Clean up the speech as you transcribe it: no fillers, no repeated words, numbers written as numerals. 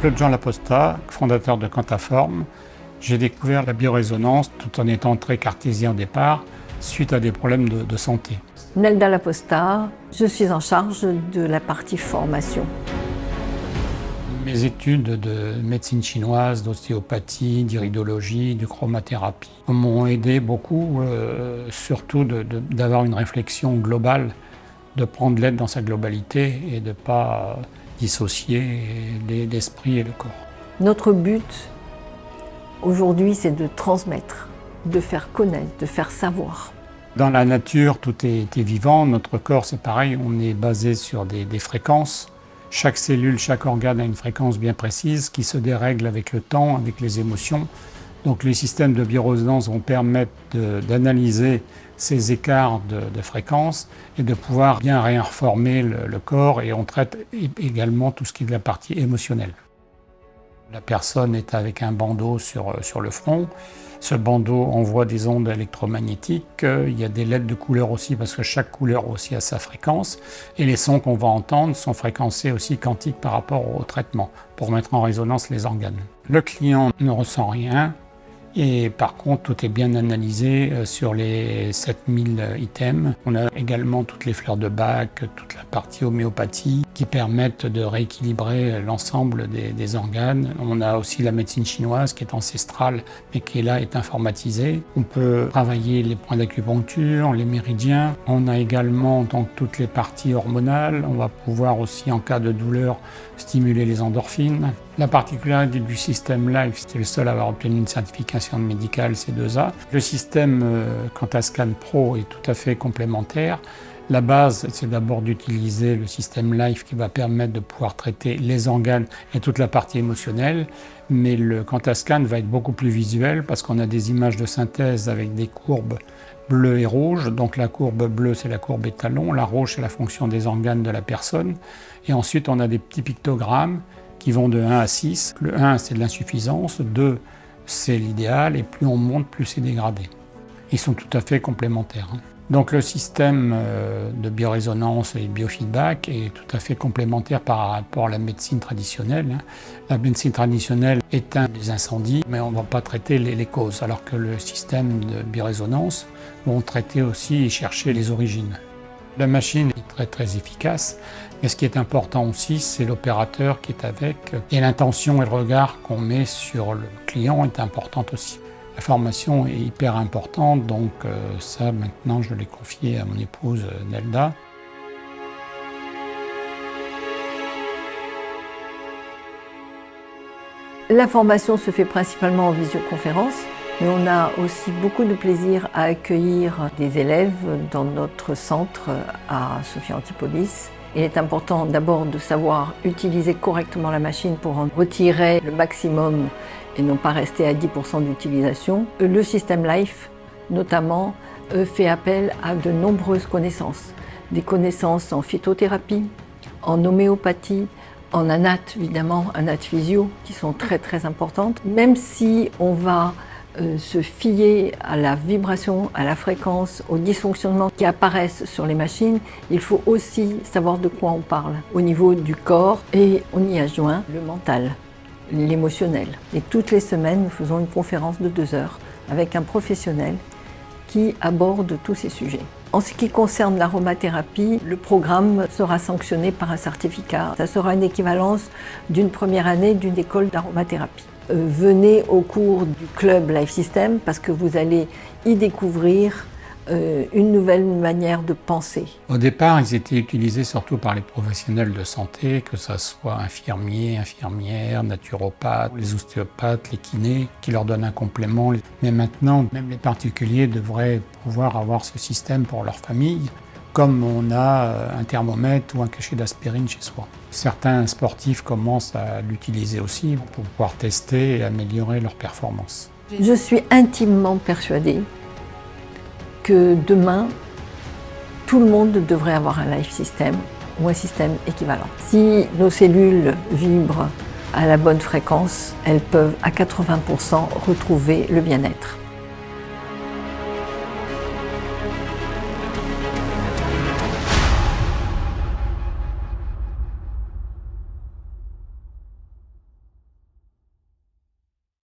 Claude Jean Laposta, fondateur de Quantaform. J'ai découvert la biorésonance tout en étant très cartésien au départ, suite à des problèmes de santé. Nelda Laposta, je suis en charge de la partie formation. Mes études de médecine chinoise, d'ostéopathie, d'iridologie, de chromathérapie m'ont aidé beaucoup, surtout d'avoir une réflexion globale, de prendre l'aide dans sa globalité et de ne pas dissocier l'esprit et le corps. Notre but aujourd'hui, c'est de transmettre, de faire connaître, de faire savoir. Dans la nature, tout est vivant. Notre corps, c'est pareil, on est basé sur des fréquences. Chaque cellule, chaque organe a une fréquence bien précise qui se dérègle avec le temps, avec les émotions. Donc les systèmes de biorésonance vont permettre d'analyser ces écarts de fréquences et de pouvoir bien réinformer le corps, et on traite également tout ce qui est de la partie émotionnelle. La personne est avec un bandeau sur le front. Ce bandeau envoie des ondes électromagnétiques. Il y a des LED de couleur aussi parce que chaque couleur aussi a sa fréquence. Et les sons qu'on va entendre sont fréquencés aussi quantiques par rapport au traitement pour mettre en résonance les organes. Le client ne ressent rien. Et par contre, tout est bien analysé sur les 7000 items. On a également toutes les fleurs de Bach, toute la partie homéopathie qui permettent de rééquilibrer l'ensemble des organes. On a aussi la médecine chinoise qui est ancestrale mais qui là est informatisée. On peut travailler les points d'acupuncture, les méridiens. On a également donc toutes les parties hormonales. On va pouvoir aussi en cas de douleur stimuler les endorphines. La particularité du système Life, c'est le seul à avoir obtenu une certification médicale C2A. Le système Quantascan Pro est tout à fait complémentaire. La base, c'est d'abord d'utiliser le système Life qui va permettre de pouvoir traiter les organes et toute la partie émotionnelle. Mais le Quantascan va être beaucoup plus visuel parce qu'on a des images de synthèse avec des courbes bleues et rouges. Donc la courbe bleue, c'est la courbe étalon. La rouge, c'est la fonction des organes de la personne. Et ensuite, on a des petits pictogrammes qui vont de 1 à 6. Le 1, c'est de l'insuffisance. 2, c'est l'idéal. Et plus on monte, plus c'est dégradé. Ils sont tout à fait complémentaires. Donc le système de biorésonance et de biofeedback est tout à fait complémentaire par rapport à la médecine traditionnelle. La médecine traditionnelle éteint les incendies, mais on ne va pas traiter les causes, alors que le système de biorésonance va traiter aussi et chercher les origines. La machine est très efficace, mais ce qui est important aussi, c'est l'opérateur qui est avec, et l'intention et le regard qu'on met sur le client est importante aussi. La formation est hyper importante, donc ça maintenant je l'ai confié à mon épouse Nelda. La formation se fait principalement en visioconférence, mais on a aussi beaucoup de plaisir à accueillir des élèves dans notre centre à Sophia Antipolis. Il est important d'abord de savoir utiliser correctement la machine pour en retirer le maximum et non pas rester à 10% d'utilisation. Le système Life, notamment, fait appel à de nombreuses connaissances. Des connaissances en phytothérapie, en homéopathie, en anat, évidemment, anat physio, qui sont très importantes. Même si on va se fier à la vibration, à la fréquence, aux dysfonctionnements qui apparaissent sur les machines, il faut aussi savoir de quoi on parle au niveau du corps, et on y adjoint le mental, l'émotionnel. Et toutes les semaines, nous faisons une conférence de 2 heures avec un professionnel qui aborde tous ces sujets. En ce qui concerne l'aromathérapie, le programme sera sanctionné par un certificat. Ça sera une équivalence d'une première année d'une école d'aromathérapie. Venez au cours du club Life System parce que vous allez y découvrir une nouvelle manière de penser. Au départ, ils étaient utilisés surtout par les professionnels de santé, que ce soit infirmiers, infirmières, naturopathes, les ostéopathes, les kinés, qui leur donnent un complément. Mais maintenant, même les particuliers devraient pouvoir avoir ce système pour leur famille, comme on a un thermomètre ou un cachet d'aspirine chez soi. Certains sportifs commencent à l'utiliser aussi pour pouvoir tester et améliorer leur performance. Je suis intimement persuadée que demain, tout le monde devrait avoir un life system ou un système équivalent. Si nos cellules vibrent à la bonne fréquence, elles peuvent à 80% retrouver le bien-être.